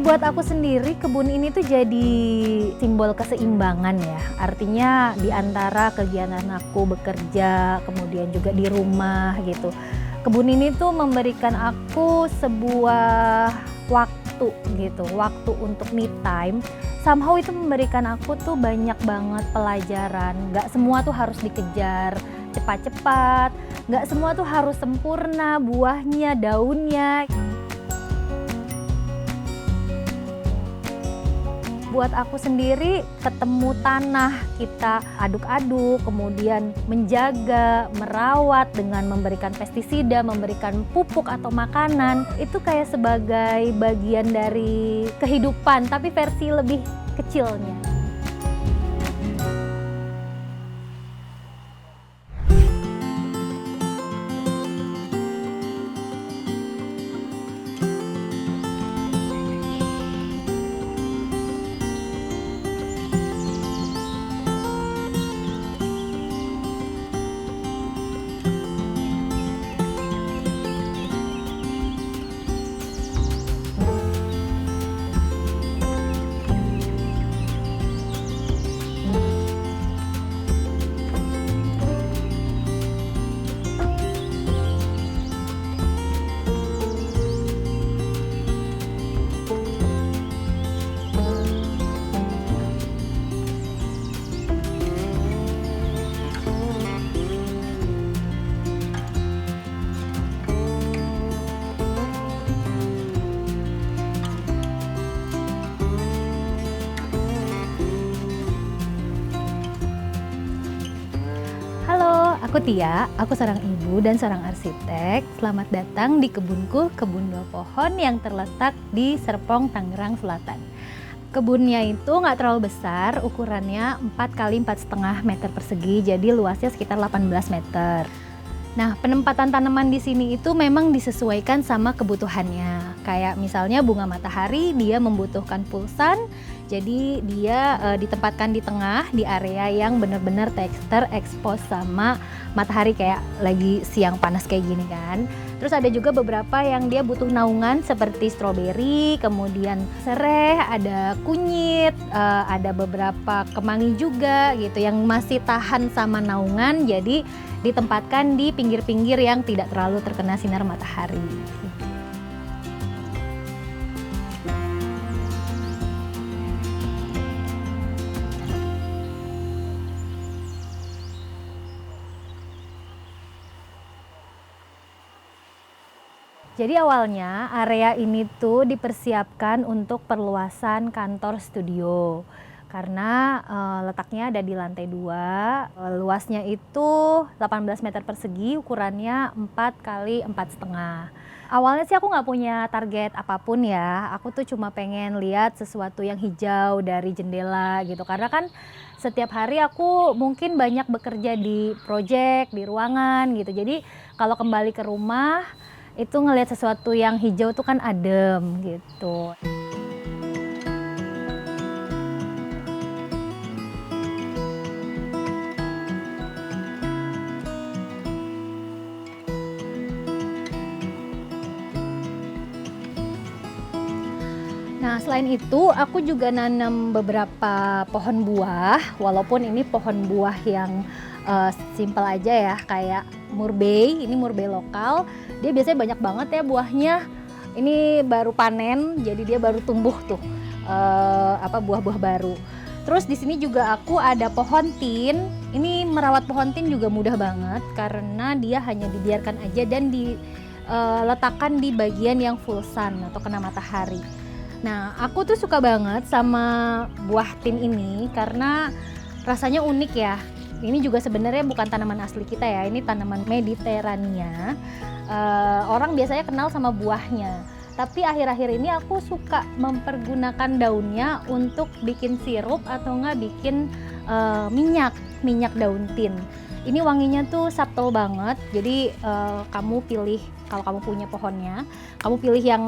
buat aku sendiri kebun ini tuh jadi simbol keseimbangan ya. Artinya di antara kegiatan aku bekerja, kemudian juga di rumah gitu. Kebun ini tuh memberikan aku sebuah waktu gitu, waktu untuk me time. Somehow itu memberikan aku tuh banyak banget pelajaran. Gak semua tuh harus dikejar cepat-cepat, gak semua tuh harus sempurna buahnya, daunnya. Buat aku sendiri, ketemu tanah, kita aduk-aduk, kemudian menjaga, merawat dengan memberikan pestisida, memberikan pupuk atau makanan, itu kayak sebagai bagian dari kehidupan, tapi versi lebih kecilnya. Aku Tia, aku seorang ibu dan seorang arsitek. Selamat datang di kebunku, kebun 2 pohon yang terletak di Serpong, Tangerang Selatan. Kebunnya itu nggak terlalu besar, ukurannya 4 kali 4,5 meter persegi, jadi luasnya sekitar 18 meter. Nah, penempatan tanaman di sini itu memang disesuaikan sama kebutuhannya. Kayak misalnya bunga matahari, dia membutuhkan pulsan, jadi dia ditempatkan di tengah, di area yang benar-benar terekspos sama matahari kayak lagi siang panas kayak gini kan. Terus ada juga beberapa yang dia butuh naungan seperti stroberi, kemudian sereh, ada kunyit, ada beberapa kemangi juga gitu yang masih tahan sama naungan, jadi ditempatkan di pinggir-pinggir yang tidak terlalu terkena sinar matahari. Jadi awalnya area ini tuh dipersiapkan untuk perluasan kantor studio. Karena letaknya ada di lantai 2, luasnya itu 18 meter persegi, ukurannya 4 kali 4,5. Awalnya sih aku nggak punya target apapun ya, aku tuh cuma pengen lihat sesuatu yang hijau dari jendela gitu. Karena kan setiap hari aku mungkin banyak bekerja di proyek, di ruangan gitu. Jadi kalau kembali ke rumah, itu ngelihat sesuatu yang hijau tuh kan adem gitu. Nah, selain itu aku juga nanam beberapa pohon buah, walaupun ini pohon buah yang simpel aja ya, kayak murbei, ini murbei lokal. Dia biasanya banyak banget ya buahnya. Ini baru panen, jadi dia baru tumbuh tuh buah-buah baru. Terus di sini juga aku ada pohon tin. Ini merawat pohon tin juga mudah banget karena dia hanya dibiarkan aja dan diletakkan di bagian yang full sun atau kena matahari. Nah, aku tuh suka banget sama buah tin ini karena rasanya unik ya. Ini juga sebenarnya bukan tanaman asli kita ya, ini tanaman Mediterania. Orang biasanya kenal sama buahnya, tapi akhir-akhir ini aku suka mempergunakan daunnya untuk bikin sirup atau nggak bikin minyak daun tin. Ini wanginya tuh subtle banget, jadi kamu pilih, kalau kamu punya pohonnya, kamu pilih yang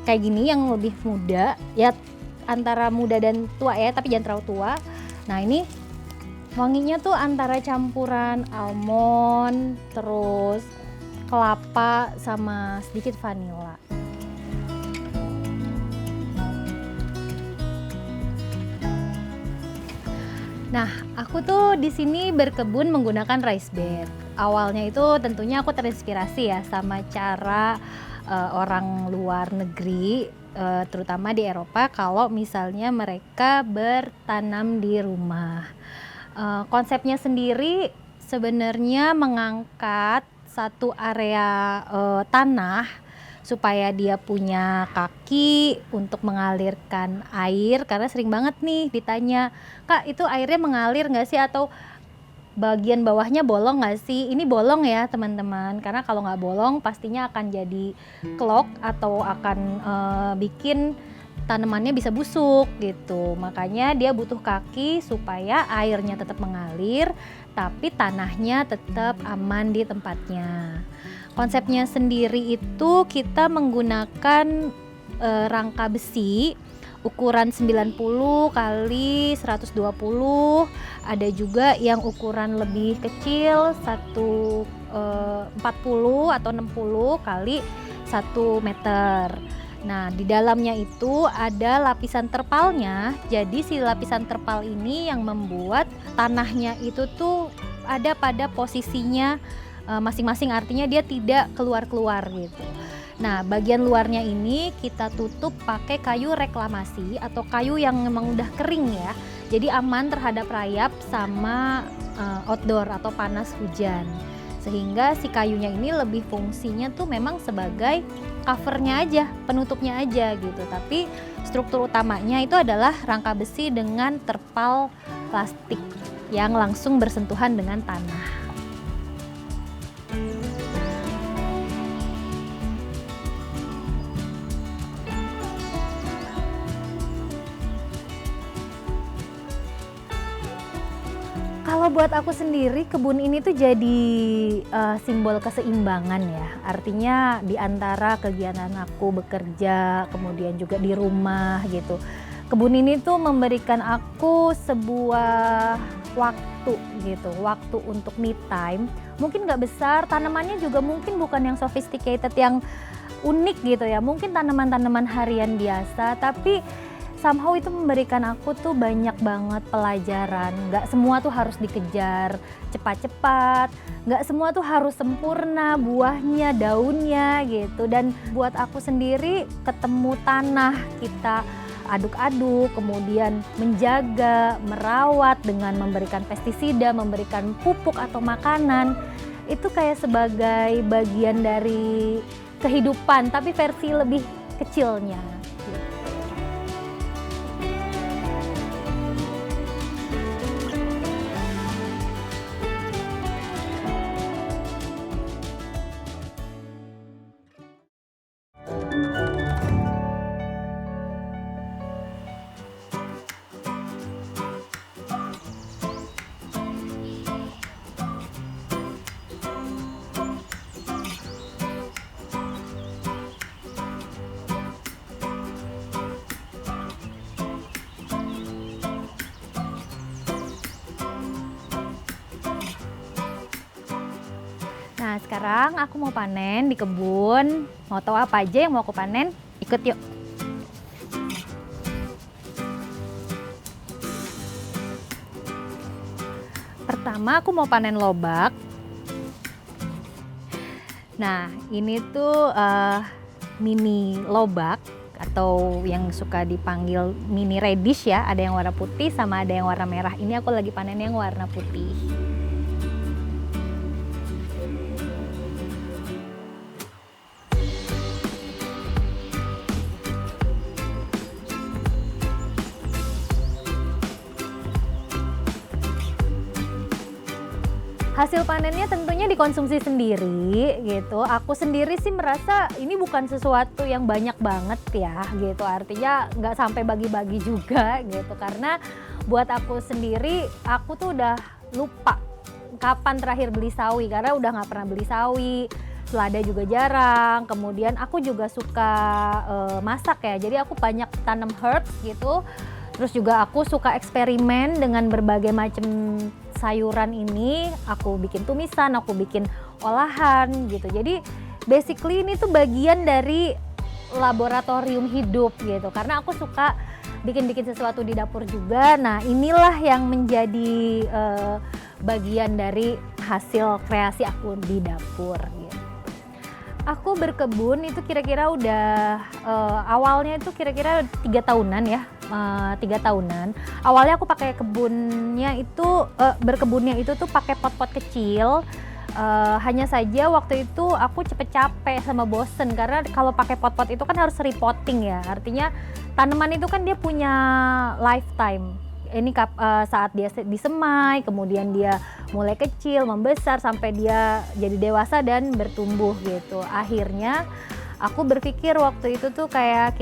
kayak gini yang lebih muda, ya antara muda dan tua ya, tapi jangan terlalu tua. Nah ini wanginya tuh antara campuran almond, terus kelapa sama sedikit vanila. Nah, aku tuh di sini berkebun menggunakan rice bed. Awalnya itu tentunya aku terinspirasi ya sama cara orang luar negeri, terutama di Eropa kalau misalnya mereka bertanam di rumah. Konsepnya sendiri sebenarnya mengangkat satu area tanah supaya dia punya kaki untuk mengalirkan air, karena sering banget nih ditanya, "Kak, itu airnya mengalir nggak sih? Atau bagian bawahnya bolong nggak sih?" Ini bolong ya teman-teman, karena kalau nggak bolong pastinya akan jadi clog atau akan bikin tanamannya bisa busuk gitu. Makanya dia butuh kaki supaya airnya tetap mengalir, tapi tanahnya tetap aman di tempatnya. Konsepnya sendiri itu kita menggunakan rangka besi ukuran 90 kali 120, ada juga yang ukuran lebih kecil 40 atau 60 kali 1 meter. Nah, di dalamnya itu ada lapisan terpalnya. Jadi si lapisan terpal ini yang membuat tanahnya itu tuh ada pada posisinya masing-masing, artinya dia tidak keluar-keluar gitu. Nah, bagian luarnya ini kita tutup pakai kayu reklamasi atau kayu yang memang udah kering ya. Jadi aman terhadap rayap sama outdoor atau panas hujan. Sehingga si kayunya ini lebih fungsinya tuh memang sebagai covernya aja, penutupnya aja gitu. Tapi struktur utamanya itu adalah rangka besi dengan terpal plastik yang langsung bersentuhan dengan tanah. Kalau buat aku sendiri kebun ini tuh jadi simbol keseimbangan ya. Artinya di antara kegiatan aku bekerja, kemudian juga di rumah gitu. Kebun ini tuh memberikan aku sebuah waktu gitu, waktu untuk me time. Mungkin nggak besar, tanamannya juga mungkin bukan yang sophisticated, yang unik gitu ya. Mungkin tanaman-tanaman harian biasa, tapi somehow itu memberikan aku tuh banyak banget pelajaran. Nggak semua tuh harus dikejar cepat-cepat, nggak semua tuh harus sempurna buahnya, daunnya gitu. Dan buat aku sendiri ketemu tanah, kita aduk-aduk, kemudian menjaga, merawat dengan memberikan pestisida, memberikan pupuk atau makanan, itu kayak sebagai bagian dari kehidupan tapi versi lebih kecilnya. Nah, sekarang aku mau panen di kebun. Mau tahu apa aja yang mau aku panen? Ikut yuk. Pertama aku mau panen lobak. Nah, ini tuh mini lobak atau yang suka dipanggil mini radish ya. Ada yang warna putih sama ada yang warna merah. Ini aku lagi panen yang warna putih. Hasil panennya tentunya dikonsumsi sendiri gitu. Aku sendiri sih merasa ini bukan sesuatu yang banyak banget ya gitu. Artinya nggak sampai bagi-bagi juga gitu. Karena buat aku sendiri, aku tuh udah lupa kapan terakhir beli sawi. Karena udah nggak pernah beli sawi. Selada juga jarang. Kemudian aku juga suka masak ya. Jadi aku banyak tanam herbs gitu. Terus juga aku suka eksperimen dengan berbagai macam sayuran ini. Aku bikin tumisan, aku bikin olahan gitu. Jadi basically ini tuh bagian dari laboratorium hidup gitu. Karena aku suka bikin-bikin sesuatu di dapur juga. Nah, inilah yang menjadi bagian dari hasil kreasi aku di dapur gitu. Aku berkebun itu kira-kira udah awalnya itu kira-kira 3 tahunan ya, 3 tahunan. Awalnya aku pakai berkebunnya itu tuh pakai pot-pot kecil. Hanya saja waktu itu aku cepet capek sama bosen, karena kalau pakai pot-pot itu kan harus repotting ya, artinya tanaman itu kan dia punya lifetime. Ini saat dia disemai, kemudian dia mulai kecil, membesar sampai dia jadi dewasa dan bertumbuh gitu. Akhirnya aku berpikir waktu itu tuh kayak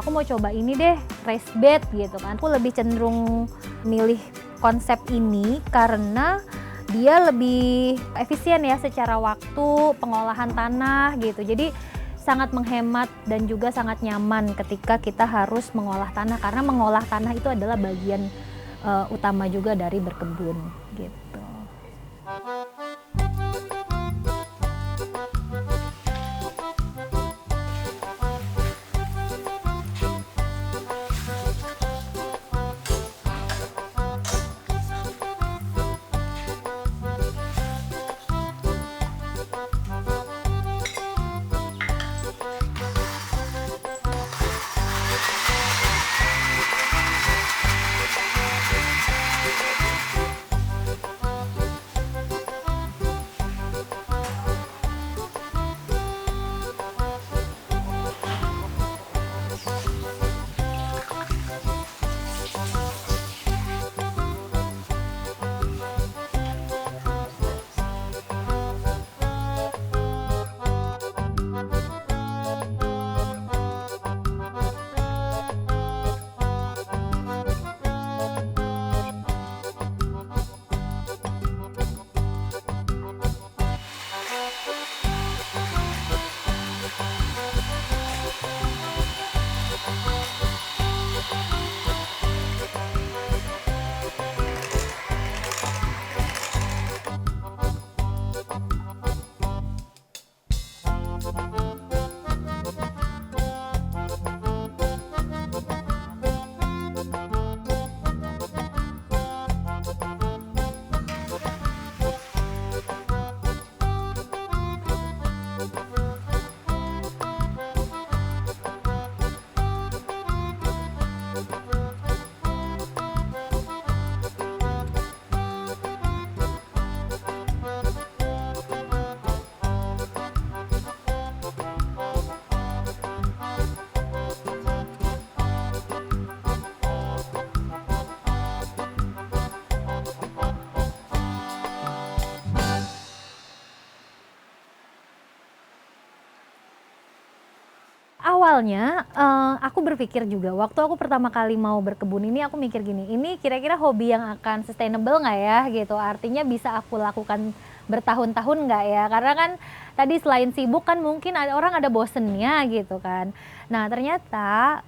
aku mau coba ini deh, raised bed gitu kan. Aku lebih cenderung milih konsep ini karena dia lebih efisien ya secara waktu, pengolahan tanah gitu. Jadi sangat menghemat dan juga sangat nyaman ketika kita harus mengolah tanah, karena mengolah tanah itu adalah bagian utama juga dari berkebun gitu. Awalnya aku berpikir juga waktu aku pertama kali mau berkebun ini, aku mikir gini, ini kira-kira hobi yang akan sustainable nggak ya gitu, artinya bisa aku lakukan bertahun-tahun nggak ya, karena kan tadi selain sibuk kan mungkin orang ada bosennya gitu kan. Nah ternyata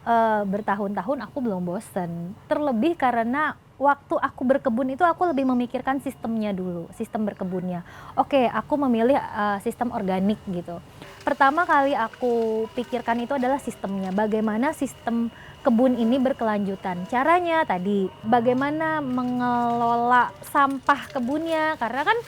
bertahun-tahun aku belum bosen, terlebih karena waktu aku berkebun itu aku lebih memikirkan sistemnya dulu, sistem berkebunnya. Oke, aku memilih sistem organik gitu. Pertama kali aku pikirkan itu adalah sistemnya, bagaimana sistem kebun ini berkelanjutan. Caranya tadi, bagaimana mengelola sampah kebunnya, karena kan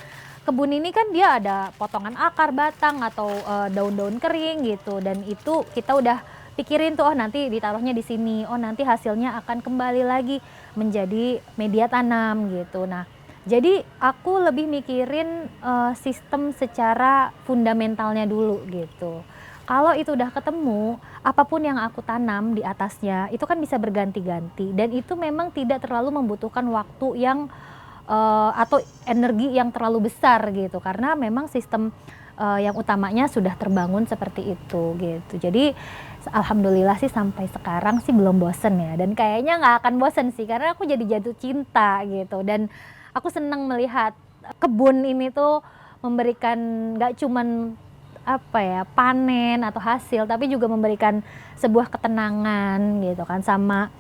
kebun ini kan dia ada potongan akar, batang, atau daun-daun kering gitu, dan itu kita udah pikirin tuh, oh nanti ditaruhnya di sini, oh nanti hasilnya akan kembali lagi menjadi media tanam gitu. Nah, jadi aku lebih mikirin sistem secara fundamentalnya dulu gitu. Kalau itu udah ketemu, apapun yang aku tanam di atasnya itu kan bisa berganti-ganti, dan itu memang tidak terlalu membutuhkan waktu yang atau energi yang terlalu besar gitu, karena memang sistem yang utamanya sudah terbangun seperti itu gitu. Jadi alhamdulillah sih sampai sekarang sih belum bosen ya, dan kayaknya nggak akan bosen sih karena aku jadi jatuh cinta gitu, dan aku senang melihat kebun ini tuh memberikan nggak cuman panen atau hasil, tapi juga memberikan sebuah ketenangan gitu kan, sama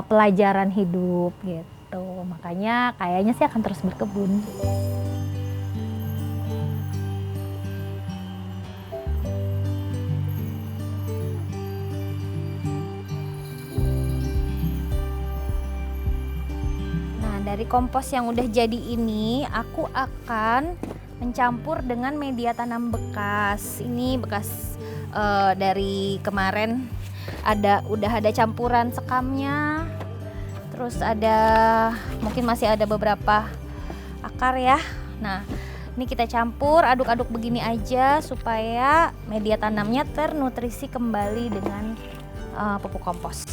pelajaran hidup gitu. Makanya kayaknya sih akan terus berkebun. dari kompos yang udah jadi ini aku akan mencampur dengan media tanam bekas. Ini bekas dari kemarin udah ada campuran sekamnya. Terus mungkin masih ada beberapa akar ya. Nah, ini kita campur, aduk-aduk begini aja supaya media tanamnya ternutrisi kembali dengan pupuk kompos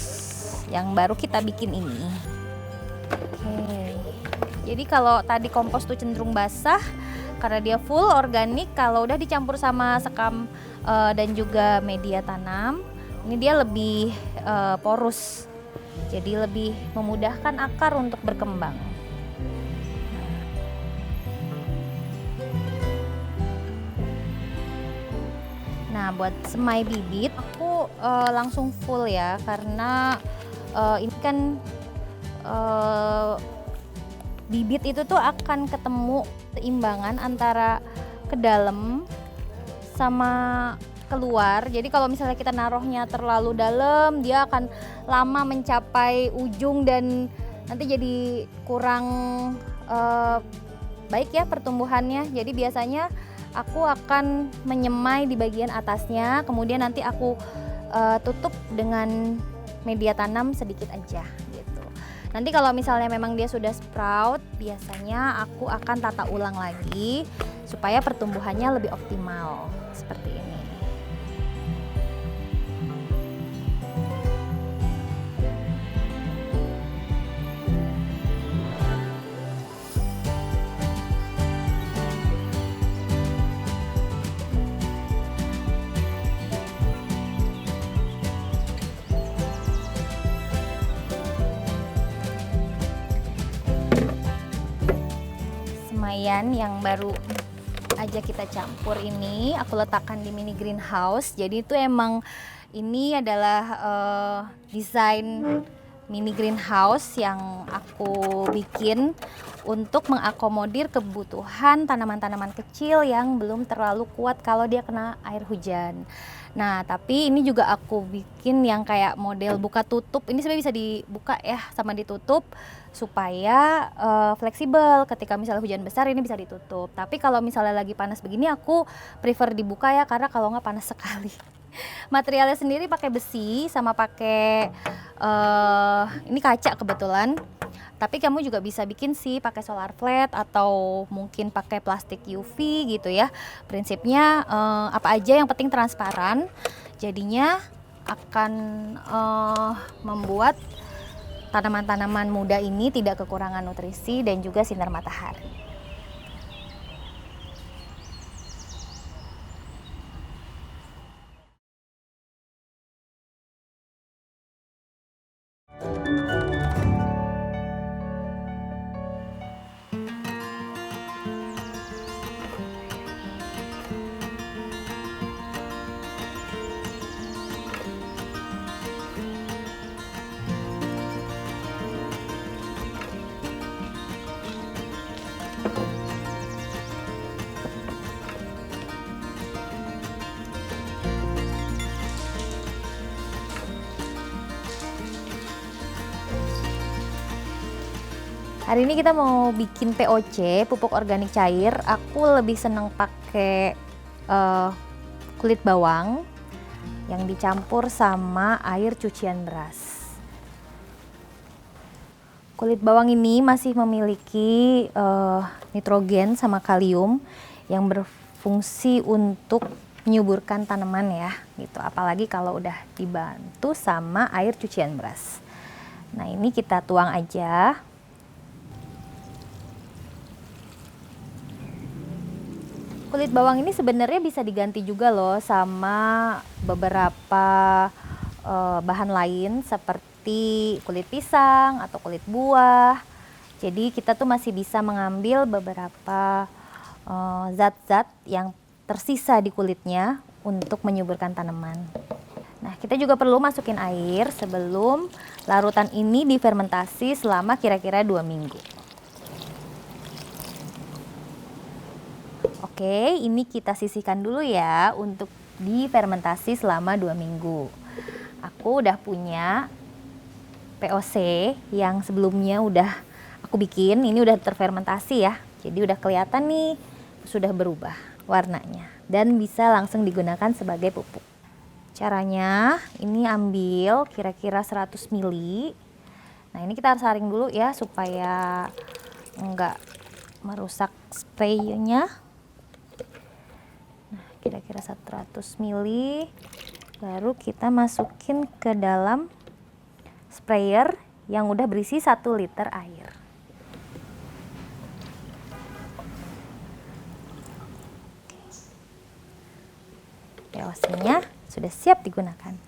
yang baru kita bikin ini. Oke. Jadi kalau tadi kompos tuh cenderung basah karena dia full organik, kalau udah dicampur sama sekam dan juga media tanam, ini dia lebih porus. Jadi lebih memudahkan akar untuk berkembang. Nah, buat semai bibit aku langsung full ya, karena ini kan bibit itu tuh akan ketemu seimbangan antara ke dalam sama keluar. Jadi kalau misalnya kita naruhnya terlalu dalam, dia akan lama mencapai ujung dan nanti jadi kurang baik ya pertumbuhannya. Jadi biasanya aku akan menyemai di bagian atasnya, kemudian nanti aku tutup dengan media tanam sedikit aja gitu. Nanti kalau misalnya memang dia sudah sprout, biasanya aku akan tata ulang lagi supaya pertumbuhannya lebih optimal seperti ini. Semaian yang baru aja kita campur ini aku letakkan di mini greenhouse. Jadi itu emang ini adalah desain mini greenhouse yang aku bikin untuk mengakomodir kebutuhan tanaman-tanaman kecil yang belum terlalu kuat kalau dia kena air hujan. Nah, tapi ini juga aku bikin yang kayak model buka tutup. Ini sebenarnya bisa dibuka ya sama ditutup supaya fleksibel. Ketika misalnya hujan besar ini bisa ditutup. Tapi kalau misalnya lagi panas begini aku prefer dibuka ya, karena kalau nggak panas sekali. Materialnya sendiri pakai besi sama pakai ini kaca kebetulan. Tapi kamu juga bisa bikin sih pakai solar flat atau mungkin pakai plastik UV gitu ya. Prinsipnya apa aja yang penting transparan. Jadinya akan membuat tanaman-tanaman muda ini tidak kekurangan nutrisi dan juga sinar matahari. Hari ini kita mau bikin POC, pupuk organik cair. Aku lebih seneng pakai kulit bawang yang dicampur sama air cucian beras. Kulit bawang ini masih memiliki nitrogen sama kalium yang berfungsi untuk menyuburkan tanaman ya, gitu. Apalagi kalau udah dibantu sama air cucian beras. Nah, ini kita tuang aja. Kulit bawang ini sebenarnya bisa diganti juga loh sama beberapa bahan lain seperti kulit pisang atau kulit buah. Jadi kita tuh masih bisa mengambil beberapa zat-zat yang tersisa di kulitnya untuk menyuburkan tanaman. Nah, kita juga perlu masukin air sebelum larutan ini difermentasi selama kira-kira 2 minggu. Oke, ini kita sisihkan dulu ya untuk difermentasi selama 2 minggu. Aku udah punya POC yang sebelumnya udah aku bikin ini udah terfermentasi ya. Jadi udah kelihatan nih sudah berubah warnanya dan bisa langsung digunakan sebagai pupuk. Caranya ini ambil kira-kira 100 ml. Nah, ini kita harus saring dulu ya supaya enggak merusak spraynya. Nah, kira-kira 100 ml. Baru kita masukin ke dalam sprayer yang udah berisi 1 liter air. Eosnya sudah siap digunakan.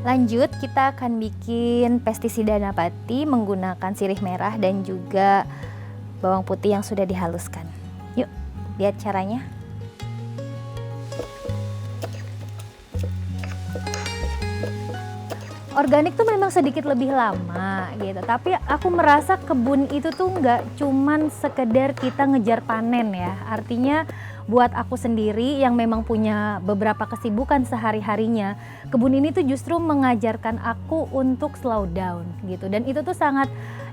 Lanjut, kita akan bikin pestisida nabati menggunakan sirih merah dan juga bawang putih yang sudah dihaluskan. Yuk, lihat caranya. Organik tuh memang sedikit lebih lama gitu, tapi aku merasa kebun itu tuh nggak cuman sekedar kita ngejar panen ya. Artinya buat aku sendiri yang memang punya beberapa kesibukan sehari-harinya, kebun ini tuh justru mengajarkan aku untuk slow down gitu. Dan itu tuh sangat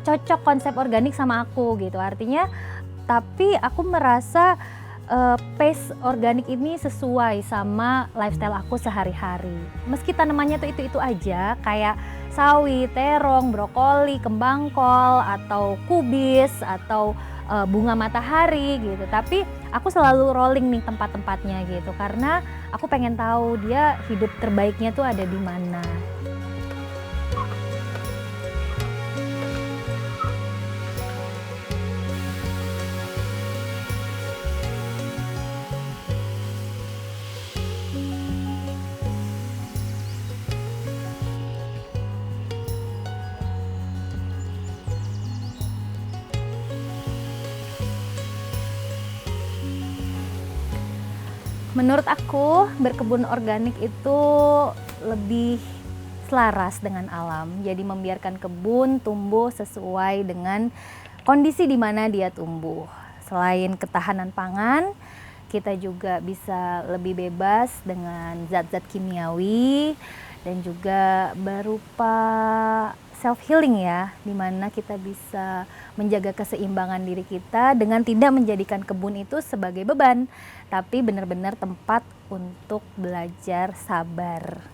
cocok konsep organik sama aku gitu. Artinya, tapi aku merasa pace organik ini sesuai sama lifestyle aku sehari-hari. Meski tanamannya tuh itu aja, kayak sawi, terong, brokoli, kembang kol, atau kubis, atau bunga matahari gitu. Tapi aku selalu rolling nih tempat-tempatnya gitu, karena aku pengen tahu dia hidup terbaiknya tuh ada di mana. Menurut aku, berkebun organik itu lebih selaras dengan alam. Jadi membiarkan kebun tumbuh sesuai dengan kondisi di mana dia tumbuh. Selain ketahanan pangan, kita juga bisa lebih bebas dengan zat-zat kimiawi dan juga berupa self healing ya, dimana kita bisa menjaga keseimbangan diri kita dengan tidak menjadikan kebun itu sebagai beban, tapi benar-benar tempat untuk belajar sabar.